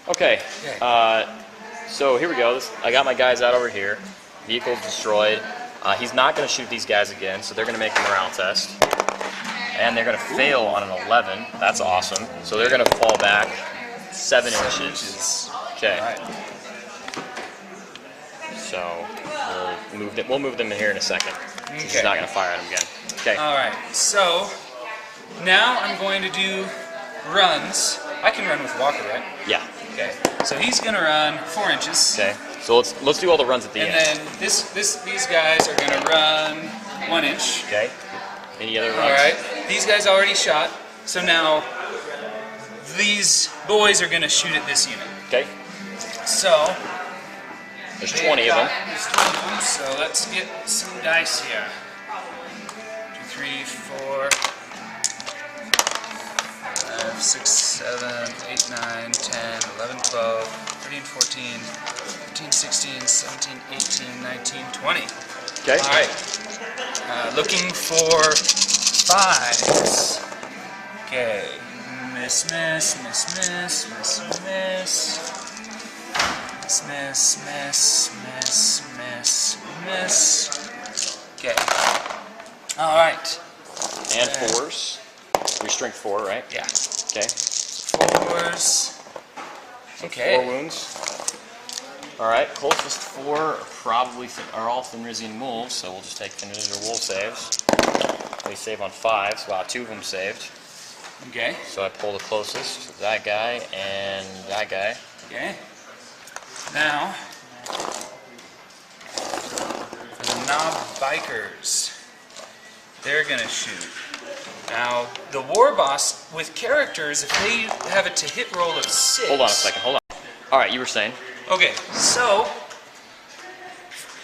Okay. So here we go. I got my guys out over here. Vehicle destroyed. He's not going to shoot these guys again, so they're going to make a morale test. And they're going to fail on an 11. That's awesome. So they're going to fall back 7 inches. Okay. So we'll move them in here in a second. Okay. He's not going to fire at them again. Okay. All right. So now I'm going to do runs. I can run with Walker, right? Yeah. Okay. So he's going to run 4 inches. Okay. So let's do all the runs at the end. And then these guys are going to run 1 inch. Okay. Any other runs? All right. These guys already shot. So now these boys are going to shoot at this unit. Okay. So there's 20 of them. There's 20 of them. So let's get some dice here. 2, 3, 4, 5, 6, 7, 8, 9, 10, 11, 12, 13, 14, 15, 16, 17, 18, 19, 20. Okay. All right. Looking for 5s. Okay. Miss, miss, miss, miss, miss, miss. Miss, miss, miss, miss, miss, miss. Okay. All right. And 4s. We strength 4, right? Yeah. Okay. 4s. Okay. 4 wounds. All right. Closest 4 are all Fenrisian wolves, so we'll just take Fenrisian wolf saves. They save on 5s. Wow, 2 of them saved. Okay. So I pull the closest. That guy and that guy. Okay. Now, for the knob bikers, they're gonna shoot. Now, the war boss with characters, if they have a to-hit roll of 6. Hold on a second. Hold on. All right, you were saying. Okay, so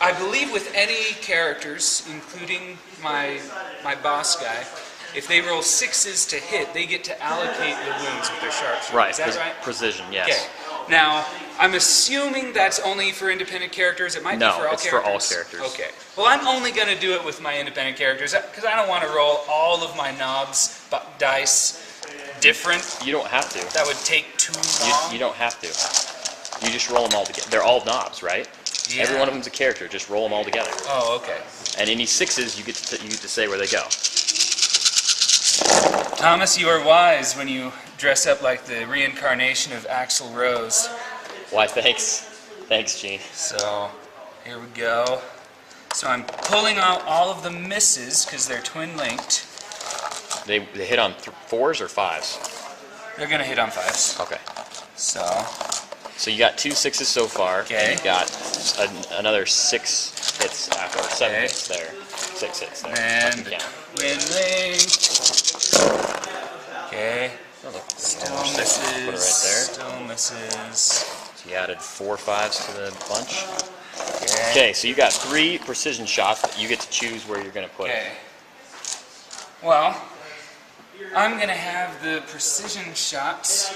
I believe with any characters, including my boss guy, if they roll 6s to hit, they get to allocate the wounds with their sharpshooter. Right. Is that right? Precision. Yes. Okay. Now, I'm assuming that's only for independent characters. It might be for all characters. No, it's for all characters. Okay. Well, I'm only going to do it with my independent characters because I don't want to roll all of my knobs dice different. You don't have to. That would take too long. You don't have to. You just roll them all together. They're all knobs, right? Yeah. Every one of them's a character. Just roll them all together. Oh, okay. And any 6s, you get to say where they go. Thomas, you are wise when you dress up like the reincarnation of Axl Rose. Why, thanks. Thanks, Gene. So, here we go. So I'm pulling out all of the misses because they're twin-linked. They hit on 4s or 5s? They're going to hit on 5s. Okay. So you got 2 6s so far. Okay. And you got another 6 hits after, or 7 Okay. hits there. 6 hits there. And Yeah. twin-linked. Okay. Still misses. Put it right there. Still misses. So you added 4 5s to the bunch. Okay. Okay, so you got 3 precision shots that you get to choose where you're going to put it. Okay. Well, I'm going to have the precision shots.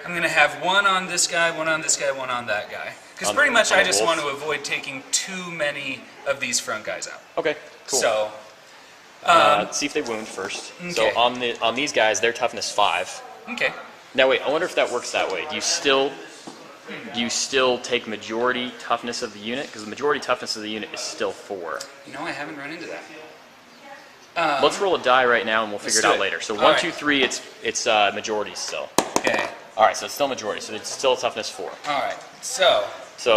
I'm going to have 1 on this guy, 1 on this guy, 1 on that guy. Because pretty much I just want to avoid taking too many of these front guys out. Okay, cool. So, see if they wound first. Okay. So on these guys, they're toughness 5. okay. Now wait, I wonder if that works that way. Do you still take majority toughness of the unit? Because the majority toughness of the unit is still 4. You know, I haven't run into that. Let's roll a die right now and we'll figure it out later. So 1, All 2, 3, it's majority still. Okay. All right, so it's still majority. So it's still toughness 4. All right. So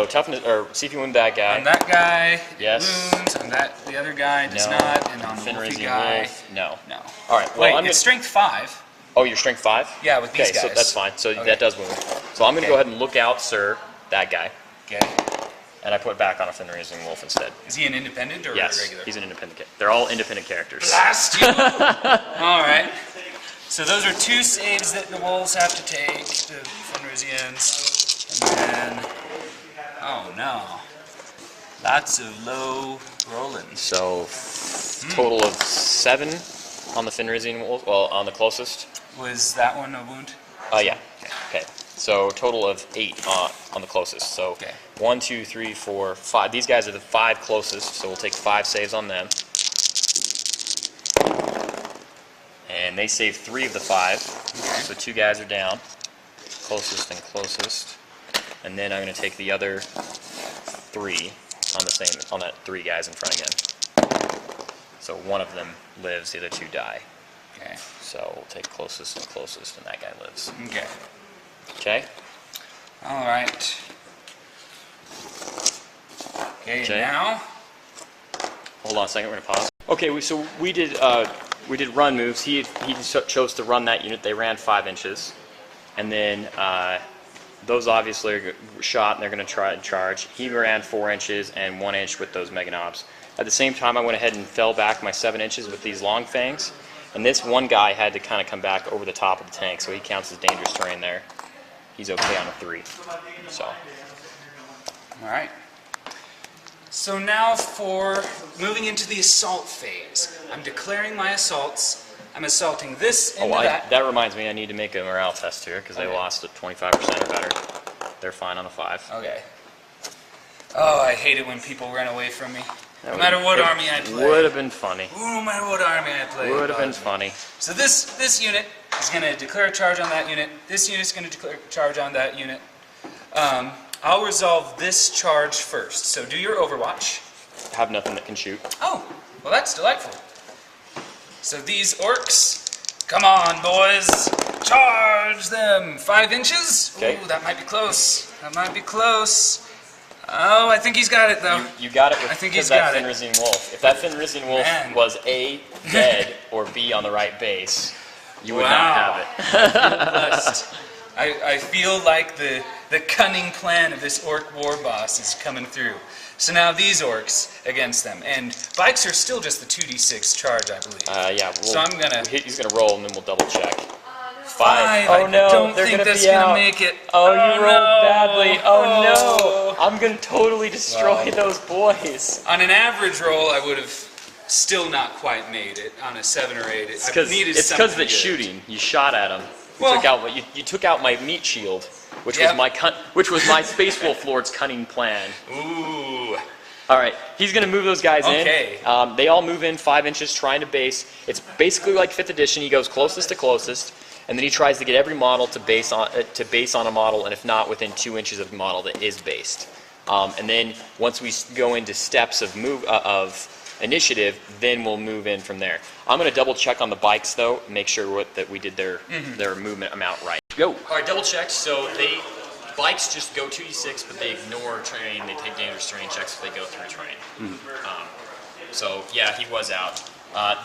toughness, or see if you wound that guy. on that guy, Yes. it wounds. On the other guy, does No. not. And on the wolfy Fenrisian guy, wolf. No. no. All right. Well, Wait, it's strength 5. Oh, you're strength 5? Yeah, with these Okay, so guys. that's fine. So Okay. that does wound. So I'm going to Okay. go ahead and look out, sir, that guy. Okay. And I put back on a Fenrisian wolf instead. Is he an independent or Yes, a regular? he's an independent. They're all independent characters. Blast you! All right. So those are 2 saves that the wolves have to take, the Fenrisians. And then, oh no. Lots of low rolling. So total of 7 on the Fenrisian wolf. Well, on the closest. Was that one a wound? Yeah. Okay. So total of 8 on the closest. So Okay. 1, 2, 3, 4, 5. These guys are the 5 closest. So we'll take 5 saves on them. And they save 3 of the 5. Okay. So 2 guys are down. closest and closest. And then I'm going to take the other 3 on that 3 guys in front again. So one of them lives, the other 2 die. Okay. So we'll take closest and closest, and that guy lives. Okay. Okay? All right. Okay, now. Hold on a second, we're going to pause. Okay, so we did run moves. He chose to run that unit. They ran 5 inches. And then those obviously are shot, and they're going to try and charge. He ran 4 inches and 1 inch with those Mega Knobs. At the same time, I went ahead and fell back my 7 inches with these long fangs. And this one guy had to kind of come back over the top of the tank, so he counts as dangerous terrain there. He's okay on a 3. So. All right. So now for moving into the assault phase. I'm declaring my assaults. I'm assaulting this into that. That reminds me, I need to make a morale test here because they lost at 25% or better. They're fine on a 5. Okay. Oh, I hate it when people run away from me. No matter what army I play. Would have been funny. No matter what army I play. Would have been funny. So this unit is going to declare a charge on that unit. This unit is going to declare a charge on that unit. I'll resolve this charge first. So do your Overwatch. Have nothing that can shoot. Oh, well that's delightful. So these orcs, come on boys, charge them. 5 inches? Okay. Ooh, that might be close. That might be close. Oh, I think he's got it though. You got it with I think he's got that Fenrisian Wolf. If that Fenrisian Wolf was A, dead, or B, on the right base, you would not have it. I feel like the cunning plan of this orc war boss is coming through. So now these orcs against them. And bikes are still just the 2d6 charge, I believe. Yeah, so I'm gonna... He's going to roll, and then we'll double check. 5. Oh no, I don't they're think gonna that's be going to out. make it. Oh, you rolled badly. Oh no. I'm going to totally destroy those boys. On an average roll, I would have still not quite made it. On a 7 or 8, it's because of the shooting. You shot at them. You took out my meat shield, which was my Space Wolf Lord's cunning plan. Ooh. All right, he's going to move those guys in. Okay. They all move in 5 inches, trying to base. It's basically like 5th edition. He goes closest to closest, and then he tries to get every model to base on a model, and if not, within 2 inches of the model that is based. And then once we go into steps of initiative, then we'll move in from there. I'm going to double check on the bikes though, make sure that we did their movement amount right. Go. All right, double checked. So bikes just go 2d6, but they ignore terrain. They take dangerous terrain checks if they go through terrain. So yeah, he was out. But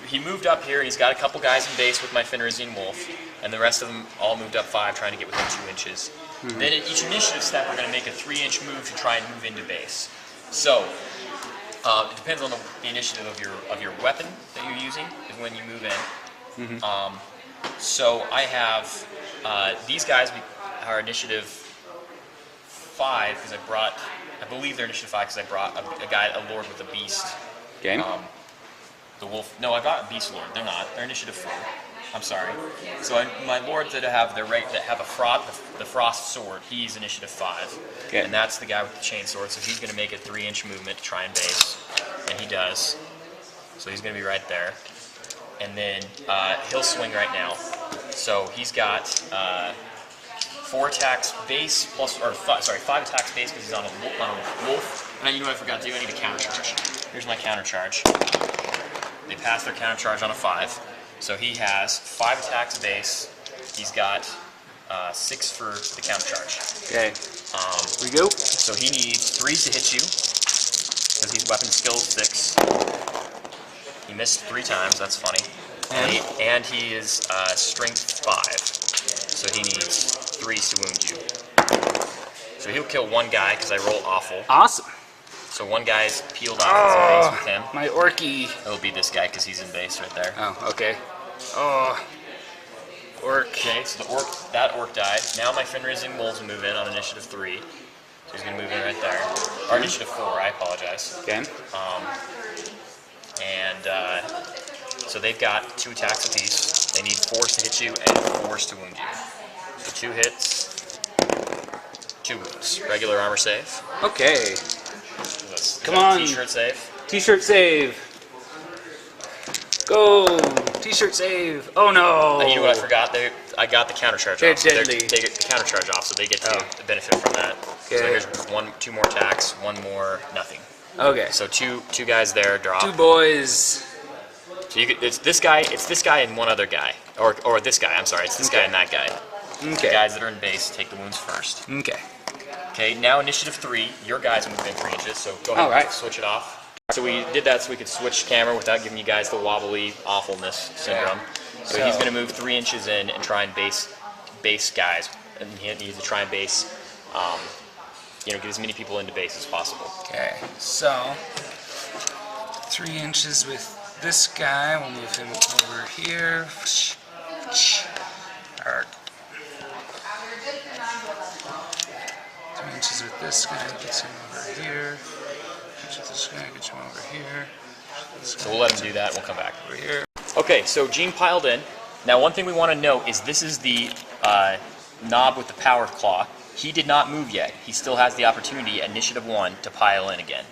he moved up here, and he's got a couple guys in base with my Fenrisian Wolf, and the rest of them all moved up 5, trying to get within 2 inches. Then at each initiative step, we're going to make a 3-inch move to try and move into base. So it depends on the initiative of your weapon that you're using is when you move in. So I have these guys are initiative 5 because I believe they're initiative 5 because I brought a lord with a beast. Okay. The wolf. No, I brought a beast lord. They're not. They're initiative 4. I'm sorry. So my lords that have the frost sword, he's initiative 5. Okay. And that's the guy with the chain sword. So he's going to make a 3-inch movement to try and base, and he does. So he's going to be right there. And then he'll swing right now. So he's got 4 attacks base plus, 5 attacks base because he's on a wolf. And you know what I forgot to do? I need a counter charge. Here's my counter charge. They pass their counter charge on a 5. So he has 5 attacks base. He's got 6 for the counter charge. Okay. Here we go. So he needs 3 to hit you because he's weapon skill 6. He missed 3 times. That's funny. And he is strength 5. So he needs 3 to wound you. So he'll kill 1 guy because I roll awful. Awesome. So 1 guy's peeled off in base with him. My orky. It'll be this guy because he's in base right there. Oh, okay. Oh. Orc. Okay, so that orc died. Now my Fenrisian wolves will move in on initiative 3. So he's going to move in right there. Or initiative 4, I apologize. Okay. So they've got 2 attacks apiece. They need 4s to hit you and 4s to wound you. So 2 hits, 2 wounds. Regular armor save. Okay. Come on. T-shirt save. T-shirt save. Go. T-shirt save. Oh no. You know what I forgot? I got the counter charge They're off. So deadly. they get the counter charge off, so they get to benefit from that. Okay. So here's two more attacks, one more nothing. Okay. So two guys there drop. 2 boys. So it's this guy and one other guy, or this guy. I'm sorry, it's this guy and that guy. Okay. The guys that are in base take the wounds first. Okay. Okay. Now initiative 3. Your guys move in 3 inches. So go ahead and switch it off. So we did that so we could switch camera without giving you guys the wobbly awfulness syndrome. So he's going to move 3 inches in and try and base guys, and he needs to try and base, get as many people into base as possible. Okay. So 3 inches with this guy. We'll move him over here. Alright. 3 inches with this guy. Gets him over here. This guy gets him over here. So we'll let him do that. We'll come back Over here. Okay, so Gene piled in. Now, one thing we want to note is this is the knob with the power claw. He did not move yet. He still has the opportunity at initiative 1 to pile in again.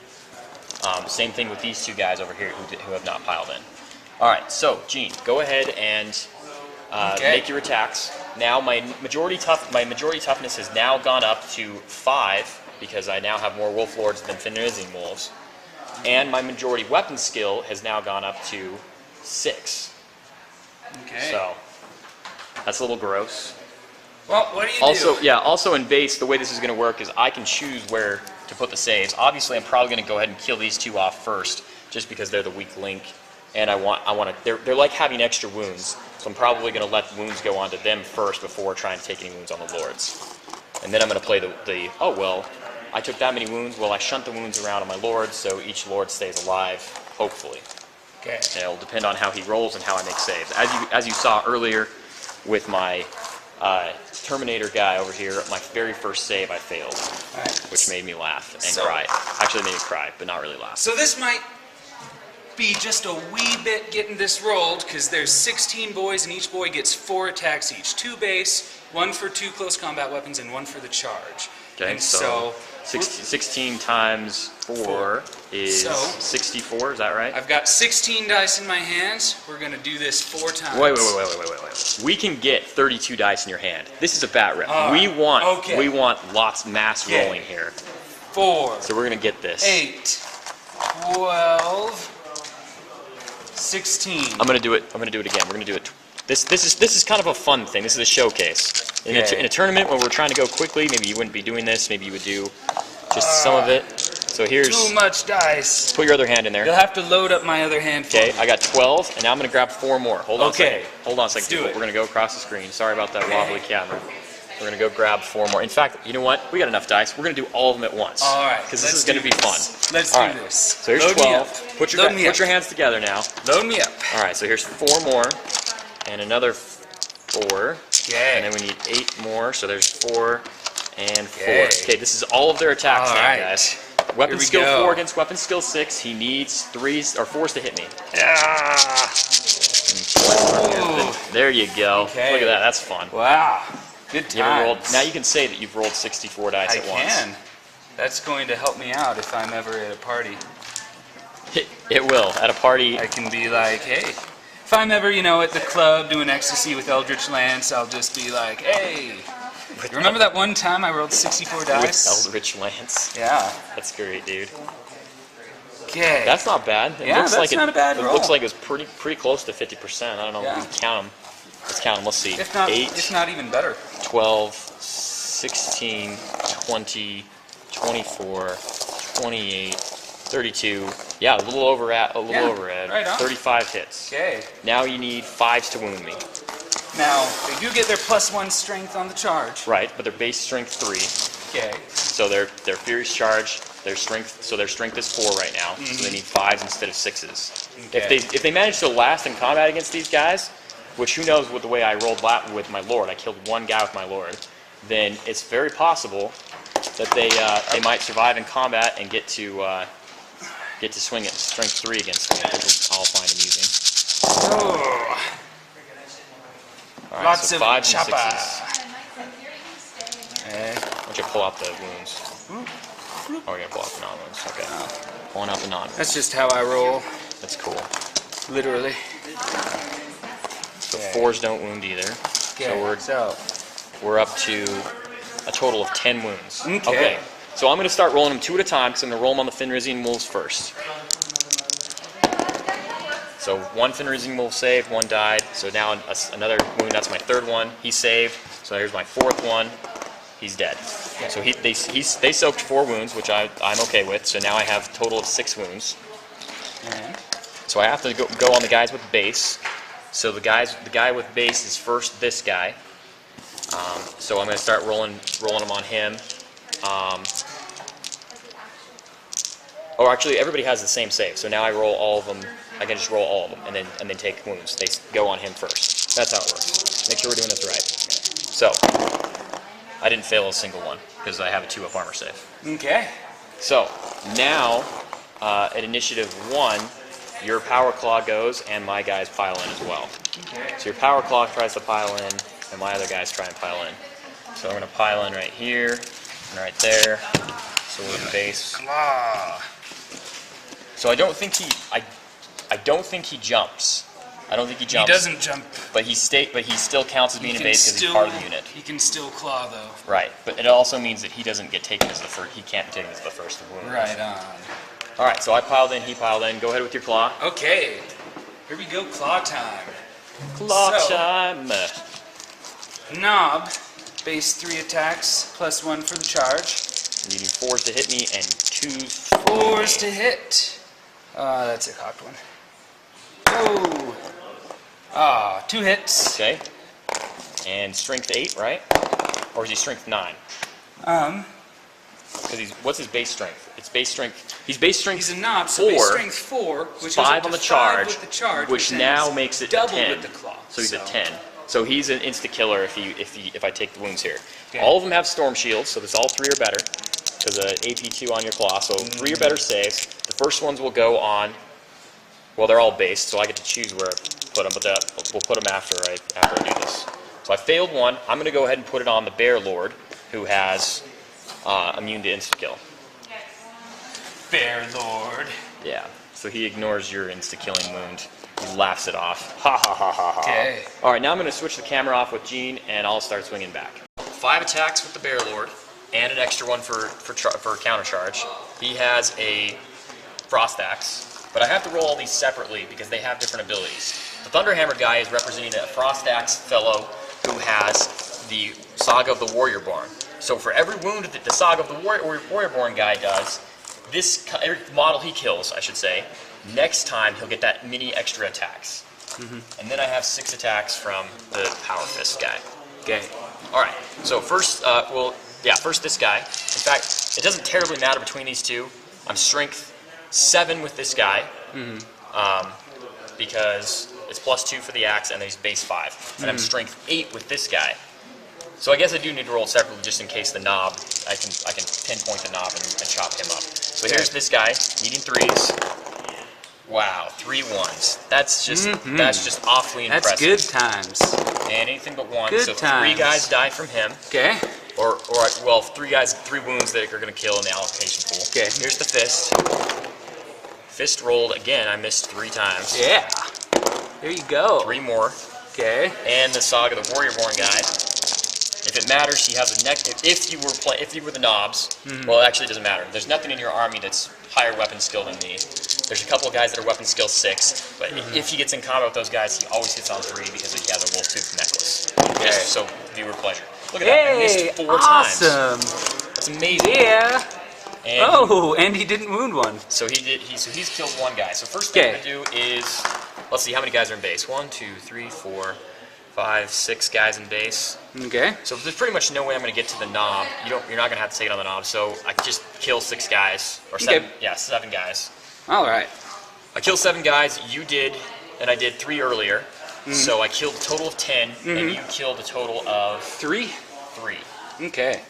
Same thing with these 2 guys over here who have not piled in. All right, so Gene, go ahead and make your attacks. Now, my majority toughness has now gone up to 5 because I now have more wolf lords than Fenrisian wolves, and my majority weapon skill has now gone up to 6. Okay. So that's a little gross. Well, what do you Also, do? yeah. Also, in base, the way this is going to work is I can choose where to put the saves. Obviously, I'm probably going to go ahead and kill these 2 off first, just because they're the weak link, and I want to. They're like having extra wounds, so I'm probably going to let the wounds go onto them first before trying to take any wounds on the lords. And then I'm going to play the oh well, I took that many wounds. Well, I shunt the wounds around on my lords, so each lord stays alive, hopefully. Okay. And it'll depend on how he rolls and how I make saves. As you saw earlier with my Terminator guy over here, my very first save I failed, which made me laugh and cry. Actually, it made me cry, but not really laugh. So this might be just a wee bit getting this rolled, because there's 16 boys, and each boy gets 4 attacks each. 2 base, 1 for 2 close combat weapons, and 1 for the charge. Okay, and so 16 times 4 is 64, is that right? I've got 16 dice in my hands. We're going to do this 4 times. Wait. We can get 32 dice in your hand. This is a bat rep. We want lots mass rolling here. 4. So we're going to get this. 8, 12, 16. I'm going to do it again. We're going to do it. This is kind of a fun thing. This is a showcase. In a tournament where we're trying to go quickly, maybe you wouldn't be doing this. Maybe you would do just some of it. So here's... Too much dice. Put your other hand in there. You'll have to load up my other hand for me. Okay, I got 12, and now I'm going to grab 4 more. Hold on a second. Hold on a second. Let's do it. We're going to go across the screen. Sorry about that wobbly camera. We're going to go grab 4 more. In fact, you know what? We got enough dice. We're going to do all of them at once. All right. Because this is going to be fun. Let's all do right. this. So here's 12. Put your hands together now. Load me up. All right, so here's 4 more, and another 4. Okay. And then we need 8 more, so there's 4 and 4. Okay, this is all of their attacks now, guys. Weapon skill 4 against weapon skill 6. He needs 3s or 4s to hit me. There you go. Okay. Look at that. That's fun. Wow. Good times. Now you can say that you've rolled 64 dice at once. I can. That's going to help me out if I'm ever at a party. It will. At a party. I can be like, hey. If I'm ever, at the club doing ecstasy with Eldritch Lance, I'll just be like, hey. You remember that one time I rolled 64 dice? With Eldritch Lance. Yeah. That's great, dude. Okay. That's not bad. That's not a bad roll. It looks like it was pretty close to 50%. I don't know if we can count them. Let's count them. Let's see. If not, 8, if not even better. 12, 16, 20, 24, 28, 32. Yeah, a little over Ed. Right on. 35 hits. Okay. Now you need 5s to wound me. Now, they do get their +1 strength on the charge. Right, but their base strength 3. Okay. So their furious charge, their strength is 4 right now. So they need 5s instead of 6s. Okay. If they manage to last in combat against these guys, which who knows with the way I rolled with my lord, I killed 1 guy with my lord, then it's very possible that they might survive in combat and get to swing at strength 3 against me, which I'll find amusing. Oh. All right, Lots so of 5s chopper. and 6s. Okay. Why don't you pull out the wounds? Oh, you're going to pull out the non-wounds. Okay. Pulling out the non-wounds. That's just how I roll. That's cool. Literally. So 4s don't wound either. Okay. So we're up to a total of 10 wounds. Okay. So I'm going to start rolling them 2 at a time because I'm going to roll them on the Fenrisian wolves first. So 1 Fenrisian wolf saved, 1 died. So now another wound. That's my 3rd one. He saved. So here's my 4th one. He's dead. So they soaked 4 wounds, which I'm okay with. So now I have a total of 6 wounds. So I have to go on the guys with base. So the guy with base is first this guy. So I'm going to start rolling them on him. Actually, everybody has the same save. So now I roll all of them. I can just roll all of them and then take wounds. They go on him first. That's how it works. Make sure we're doing this right. So I didn't fail a single one because I have a 2-up armor save. Okay. So now at initiative 1, your power claw goes and my guys pile in as well. Okay. So your power claw tries to pile in and my other guys try and pile in. So I'm going to pile in right here and right there. So we're in base. Claw. So I don't think he jumps. I don't think he jumps. He doesn't jump. But he still counts as being in base because he's part of the unit. He can still claw though. Right, but it also means that he doesn't get taken as the first. He can't be taken as the first wound. Right on. All right, so I piled in. He piled in. Go ahead with your claw. Okay. Here we go. Claw time. Claw time. Knob. Base 3 attacks plus 1 for the charge. You do 4s to hit me and 2s. 4s to hit. That's a cocked one. Oh. 2 hits. Okay. And strength 8, right? Or is he strength 9? Because what's his base strength? It's base strength. He's base strength. He's a knob, 4. so base strength 4, which 5 on the charge, with the charge, which now makes it double 10. with the claw. So he's a 10. So he's an insta killer if I take the wounds here. Okay. All of them have storm shields, so this all 3 are better. Because AP 2 on your claw, so 3 are better saves. The first ones will go on. Well, they're all based, so I get to choose where I put them, but we'll put them after I do this. So I failed 1. I'm going to go ahead and put it on the Bear Lord, who has immune to insta kill. Bear Lord. Yeah. So he ignores your insta killing wound. He laughs it off. Ha ha ha ha ha. Okay. All right, now I'm going to switch the camera off with Gene, and I'll start swinging back. 5 attacks with the Bear Lord, and an extra one for counter charge. He has a Frost Axe, but I have to roll all these separately because they have different abilities. The Thunderhammer guy is representing a Frost Axe fellow who has the Saga of the Warriorborn. So for every wound that the Saga of the Warriorborn guy does, every model he kills, I should say, next time he'll get that mini extra attacks. And then I have 6 attacks from the Power Fist guy. Okay. All right. So first, first this guy. In fact, it doesn't terribly matter between these two. I'm strength 7 with this guy, because it's +2 for the axe, and he's base 5. And I'm strength 8 with this guy. So I guess I do need to roll separately just in case the knob. I can pinpoint the knob and chop him up. So here's this guy needing 3s. Wow, 3 1s. That's just awfully impressive. That's good times. And anything but 1. Good so times. 3 guys die from him. Okay. Or 3 wounds that are going to kill in the allocation pool. Okay. Here's the fist. Fist rolled again. I missed 3 times. Yeah. There you go. 3 more. Okay. And the Saga of the Warriorborn guy. If it matters, he has a neck. If you were the knobs, well, actually, it doesn't matter. There's nothing in your army that's higher weapon skill than me. There's a couple of guys that are weapon skill 6, but if he gets in combat with those guys, he always hits on 3 because he has a wolf tooth necklace. Okay. Just so viewer pleasure. Look at that! I missed 4 times. Awesome. That's amazing. Yeah. And and he didn't wound one. So he's killed 1 guy. So first thing I'm gonna do is, let's see how many guys are in base. 1, 2, 3, 4, 5, 6 guys in base. Okay. So there's pretty much no way I'm going to get to the knob. You're not going to have to take it on the knob. So I just kill 6 guys, or 7. Okay. Yeah, 7 guys. All right. I killed 7 guys. You did, and I did 3 earlier. So I killed a total of 10, and you killed a total of 3. 3. Okay.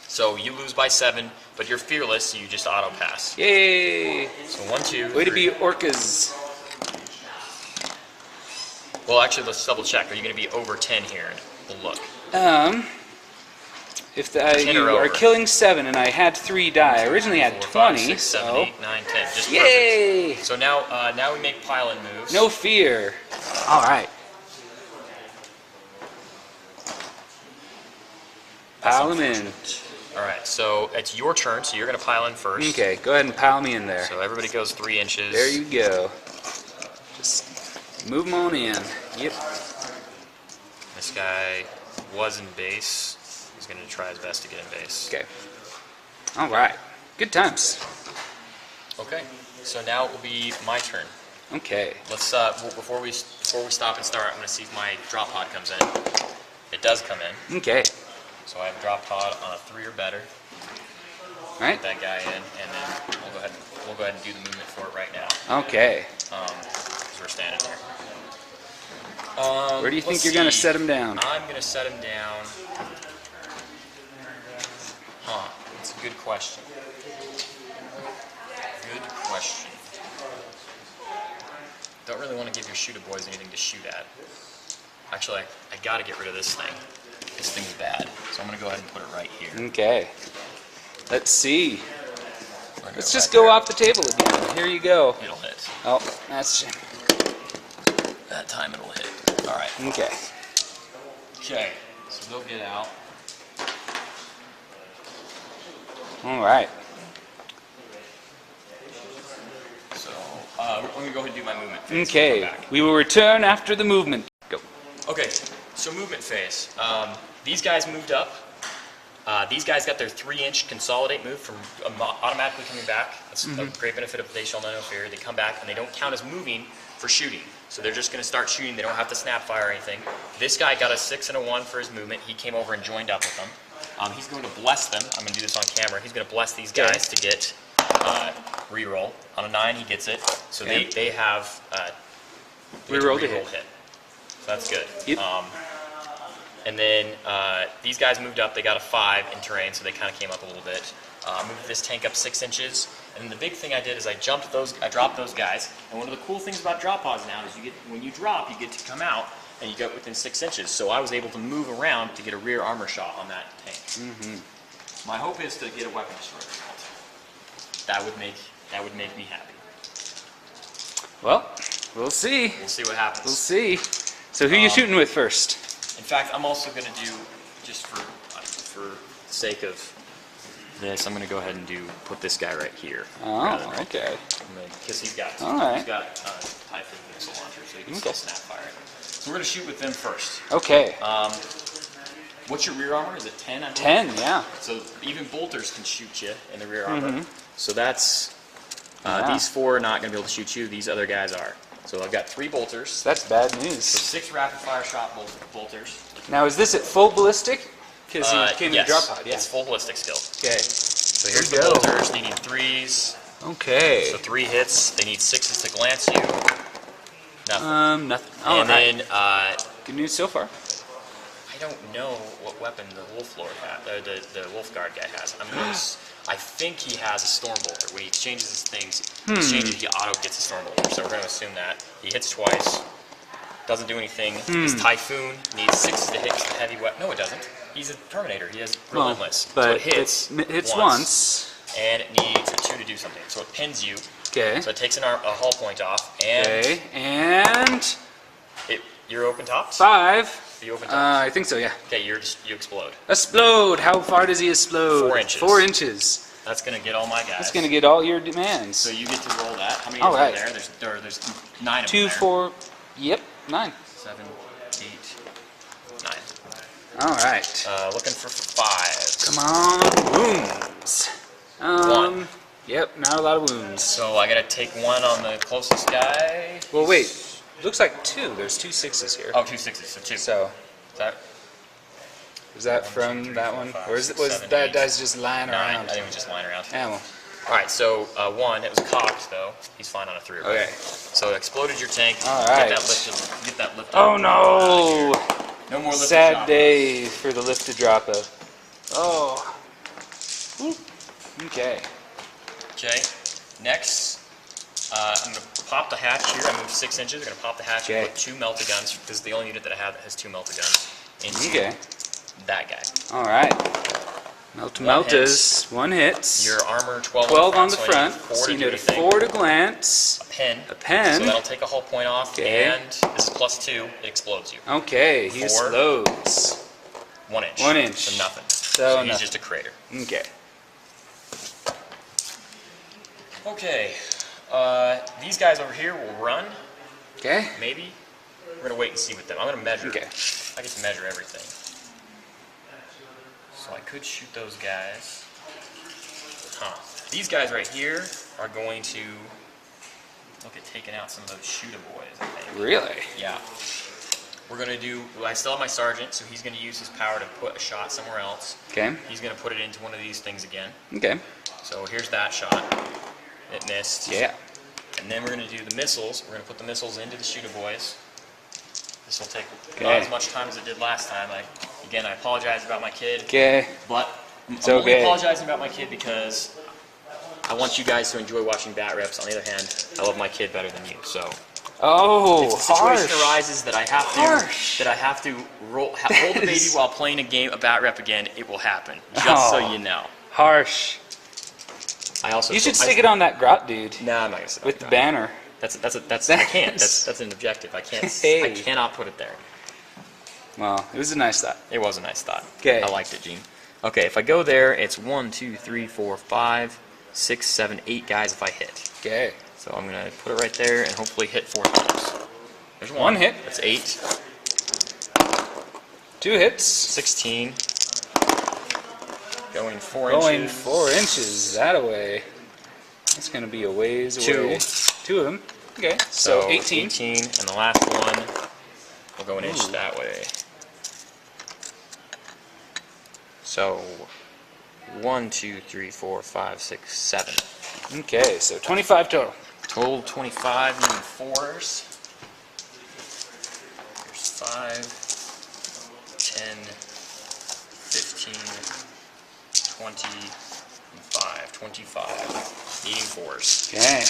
So you lose by 7, but you're fearless. So you just auto pass. Yay. So 1, 2. Way 3. to be Orkas. Well, actually, let's double check. Are you going to be over 10 here? We'll look. If 10 you or are over. killing 7 and I had 3 die, I originally had 4, 5, 20. 6, 7, so 8, 9, 10. Just yay! perfect. So now we make pile-in moves. No fear. All right. Pile them in. All right, so it's your turn, so you're going to pile in first. Okay, go ahead and pile me in there. So everybody goes 3 inches. There you go. Just move them on in. Yep. This guy was in base. He's going to try his best to get in base. Okay. All right. Good times. Okay, so now it will be my turn. Okay. Let's before we stop and start, I'm going to see if my drop pod comes in. It does come in. Okay. So I have a drop pod on a 3 or better. All right. Put that guy in, and then we'll go ahead and do the movement for it right now. Okay. Because we're standing here. Where do you think you're going to set him down? I'm going to set him down. That's a good question. Good question. Don't really want to give your shooter boys anything to shoot at. Actually, I got to get rid of this thing. This thing's bad. So I'm going to go ahead and put it right here. Okay. Let's see. Let's just go off the table again. Here you go. It'll hit. Oh, that's... That time it'll hit. All right. Okay. Okay. So they'll get out. All right. So let me go ahead and do my movement phase. Okay. We will return after the movement. Go. Okay. So movement phase. These guys moved up. These guys got their 3-inch consolidate move from automatically coming back. That's a great benefit of They Shall Know No Fear. They come back and they don't count as moving for shooting. So they're just going to start shooting. They don't have to snap fire or anything. This guy got a 6 and a 1 for his movement. He came over and joined up with them. He's going to bless them. I'm going to do this on camera. He's going to bless these guys to get reroll. On a 9, he gets it. So they have Reroll to hit. hit. So that's good. Yep. And then these guys moved up. They got a 5 in terrain, so they kind of came up a little bit. Moved this tank up 6 inches. And then the big thing I did is I dropped those guys. And one of the cool things about drop pods now is when you drop, you get to come out and you get within 6 inches. So I was able to move around to get a rear armor shot on that tank. My hope is to get a weapon destroyer result. That would make me happy. Well, we'll see. We'll see what happens. We'll see. So who are you shooting with first? In fact, I'm also going to do, just for sake of this, I'm going to go ahead and put this guy right here. Oh, okay. Because he's got Alright. Typhoon missile launcher, so he can still snap fire it. So we're going to shoot with them first. Okay. What's your rear armor? Is it 10? 10, yeah. So even bolters can shoot you in the rear armor. So that's, these 4 are not going to be able to shoot you, these other guys are. So I've got 3 bolters. That's bad So news. 6 rapid fire shot bolters. Now, is this at full ballistic? Because he came in yes, the drop pod, yeah. it's full ballistic skill. Okay. So here's the There you go. bolters needing 3s. Okay. So 3 hits. They need 6s to glance you. Nothing. Nothing. Oh, And then good news so far. I don't know what weapon the Wolf Lord has, the Wolf Guard guy has. I think he has a Storm Bolter. When he exchanges his things, he auto gets a Storm Bolter. So we're going to assume that. He hits twice. Doesn't do anything. His Typhoon needs 6 to hit the heavy weapon. No, it doesn't. He's a Terminator. He has Relentless. But so it hits once. And it needs a 2 to do something. So it pins you. Okay. So it takes a hull point off. And Okay. And you're open tops? 5. You open tops? I think so, yeah. Okay, you explode. Explode. How far does he explode? 4 inches. 4 inches. That's going to get all my guys. That's going to get all your demands. So you get to roll that. How many All are right. there? There's 9 of 2, them there. 4. Yep, 9. 7, 8, 9. All right. Looking for 5. Come on, wounds. 1. Yep, not a lot of wounds. So I got to take 1 on the closest guy. Well, wait. Looks like 2. There's 2 6s here. Oh, 2 6s, so 2. So, Is that was that 1, from 2, 3, that 4, one? 5, Or 6, was 7, that 8, dice just lying 9? I around? think it was just lying around. Yeah, well. Alright, so 1, it was cocked though. He's fine on a 3 or better. Okay. So exploded your tank. All right. Get that lifted. Oh no! No more lifted. Sad day for the lifted dropper. Oh. Ooh. Okay. Okay. Next, I'm going to pop the hatch here. I moved 6 inches. I'm going to pop the hatch and put 2 melta guns. This is the only unit that I have that has 2 melta guns. Into that guy. All right. Meltas. 1 hits. Your armor 12 on the so front. I need 4 So to you do need anything. 4 to glance. A pen. A pen. So that'll take a hull point off. Okay. And this is +2. It explodes you. Okay, he 4. explodes. 1 inch. 1 inch. So nothing. So he's just a crater. Okay. Okay. These guys over here will run. Okay. Maybe. We're gonna wait and see with them. I'm gonna measure. Okay. I get to measure everything. So I could shoot those guys. Huh. These guys right here are going to look at taking out some of those shooter boys, I think. Really? Yeah. We're gonna do, well, I still have my sergeant, so he's gonna use his power to put a shot somewhere else. Okay. He's gonna put it into one of these things again. Okay. So here's that shot. It missed. Yeah. And then we're gonna do the missiles. We're gonna put the missiles into the shooter boys. This will take not Okay. as much time as it did last time. Again, I apologize about my kid. Okay. But It's I'm only okay. apologizing about my kid because I want you guys to enjoy watching bat reps. On the other hand, I love my kid better than you. So Oh, if the situation harsh. arises that I have to hold the baby while playing a bat rep again, it will happen. Just so you know. Harsh. I also You should stick it on that grot dude No, I'm not gonna sit with on the that. banner. I can't. That's an objective. I can't. Hey. I cannot put it there. Well, it was a nice thought. It was a nice thought. 'Kay. I liked it, Gene. Okay, if I go there, it's 1, 2, 3, 4, 5, 6, 7, 8 guys if I hit. Okay. So I'm gonna put it right there and hopefully hit 4 times. There's One hit. That's 8. 2 hits. 16. Going 4 Going inches. 4 inches that away. That's gonna be a ways away. 2 of them. Okay. So 18. 18, and the last one will go an inch that way. So 1, 2, 3, 4, 5, 6, 7. Okay. So 25 total. Total 25, even 4s. There's 5, 10, 15, 20, and 5. 25. Eating 4s. Okay.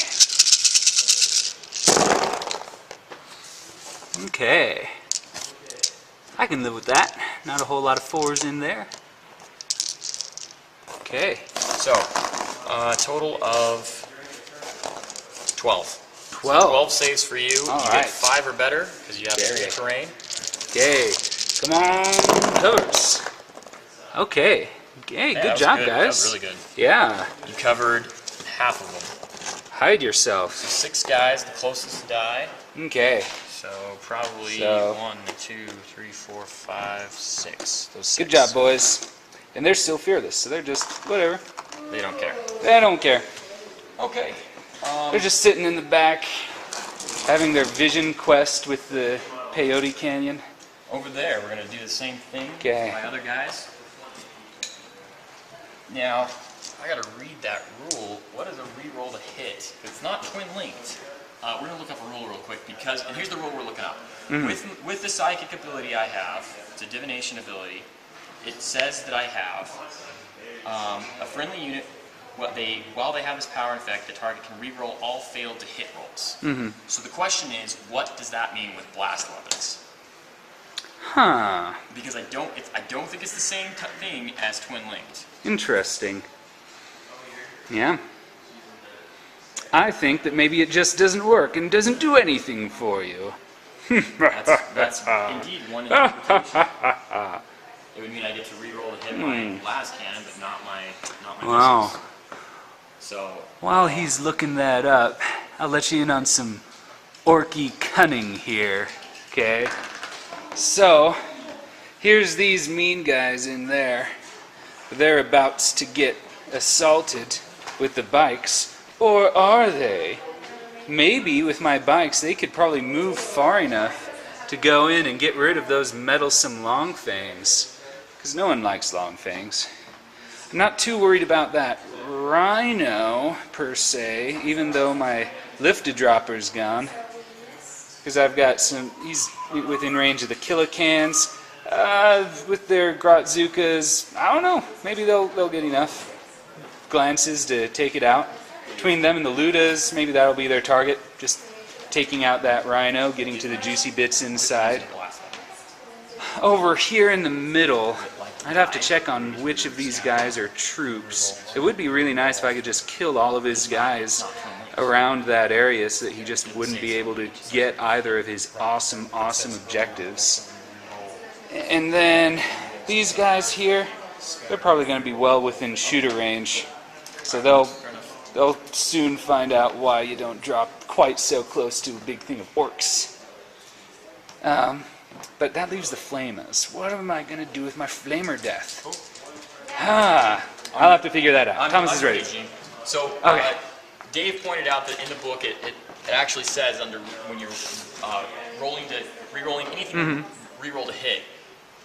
Okay. I can live with that. Not a whole lot of 4s in there. Okay. So, total of 12. 12. 12 saves for you. All You right. get 5 or better because you have Okay. area terrain. Okay. Come on, covers. Okay. Okay, Yeah, good that was job, good. guys. That was really good. Yeah. You covered half of them. Hide yourself. 6 guys, the closest to die. Okay. So probably So- 1, 2, 3, 4, 5, 6. Those 6. Good job, boys. And they're still fearless, so they're just whatever. They don't care. They don't care. Okay. They're just sitting in the back, having their vision quest with the Peyote Canyon. Over there, we're going to do the same thing Okay. with my other guys. Now, I got to read that rule. What is a reroll to hit? It's not twin linked. We're going to look up a rule real quick because, and here's the rule we're looking up. With the psychic ability I have, it's a divination ability. It says that I have a friendly unit. While they have this power in effect, the target can reroll all failed to hit rolls. So the question is, what does that mean with blast weapons? Huh. Because I don't think it's the same thing as twin linked. Interesting. Yeah. I think that maybe it just doesn't work and doesn't do anything for you. That's indeed one interpretation. It would mean I get to reroll to hit my las cannon, but not my Wow. missiles. So While he's looking that up, I'll let you in on some orky cunning here. Okay? So, here's these mean guys in there. They're about to get assaulted with the bikes. Or are they? Maybe with my bikes they could probably move far enough to go in and get rid of those meddlesome long fangs. Because no one likes long fangs. I'm not too worried about that rhino, per se, even though my lifted dropper's gone. Because I've got he's within range of the kilocans. With their Grotzukas, I don't know, maybe they'll get enough glances to take it out. Between them and the Ludas, maybe that'll be their target. Just taking out that rhino, getting to the juicy bits inside. Over here in the middle, I'd have to check on which of these guys are troops. It would be really nice if I could just kill all of his guys around that area so that he just wouldn't be able to get either of his awesome objectives. And then these guys here, they're probably going to be well within shooter range. So they'll soon find out why you don't drop quite so close to a big thing of orcs. But that leaves the flamers. What am I going to do with my flamer death? I'll have to figure that out. Thomas is ready. So, Okay. Dave pointed out that in the book it actually says under when you're re-rolling anything, re-roll to hit.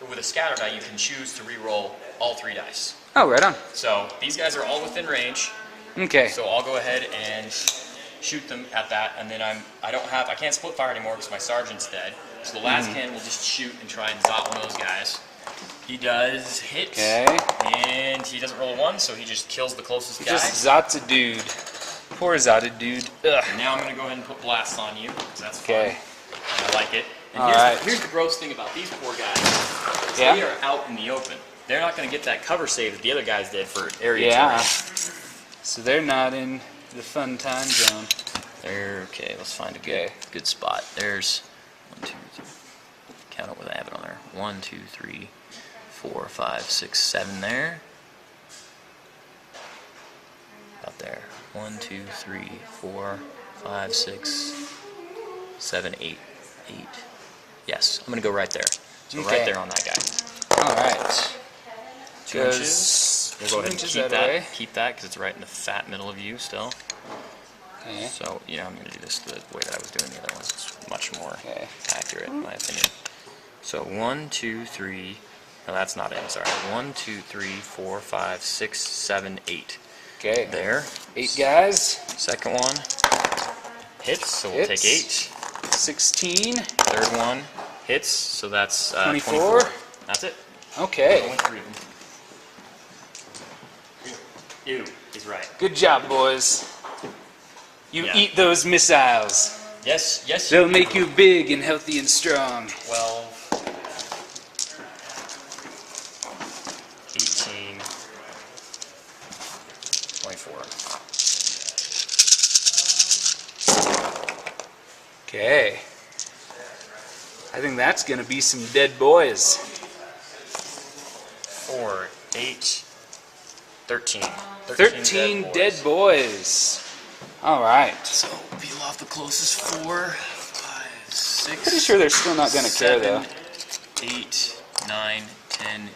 With a scatter die, you can choose to re-roll all 3 dice. Oh, right on. So these guys are all within range. Okay. So I'll go ahead and shoot them at that, and then I can't split fire anymore because my sergeant's dead. So the last can will just shoot and try and zot one of those guys. He does hit, and he doesn't roll a 1, so he just kills the closest guy. Just zots a dude. Poor zotted dude. Ugh. And now I'm going to go ahead and put blasts on you, because that's fun. Okay. And I like it. And here's the gross thing about these poor guys. They are out in the open. They're not going to get that cover save that the other guys did for area 2. So they're not in the fun time zone. Okay, let's find a good spot. There's 1, 2, 3. Count it with I have it on there. 1, 2, 3, 4, 5, 6, 7 there. About there. 1, 2, 3, 4, 5, 6, 7, 8. 8. Yes, I'm gonna go right there. So right there on that guy. All right. 2 inches. We'll go ahead and keep that because it's right in the fat middle of you still. Okay. So I'm gonna do this the way that I was doing the other one. It's much more accurate in my opinion. So 1, 2, 3. No, that's not it. Sorry. 1, 2, 3, 4, 5, 6, 7, 8. Okay. There. 8 guys. Second one hits, so we'll take 8. 16. Third one hits, so that's 24. That's it. Okay. Only 3 of them. Ew, he's right. Good job, boys. You eat those missiles. Yes. They'll make you big and healthy and strong. 12, 18, 24. Okay. I think that's going to be some dead boys. 4, 8, 13. 13 dead boys. All right. So peel off the closest 4, 5, 6. Pretty sure they're still not going to care, though. 8, 9, 10,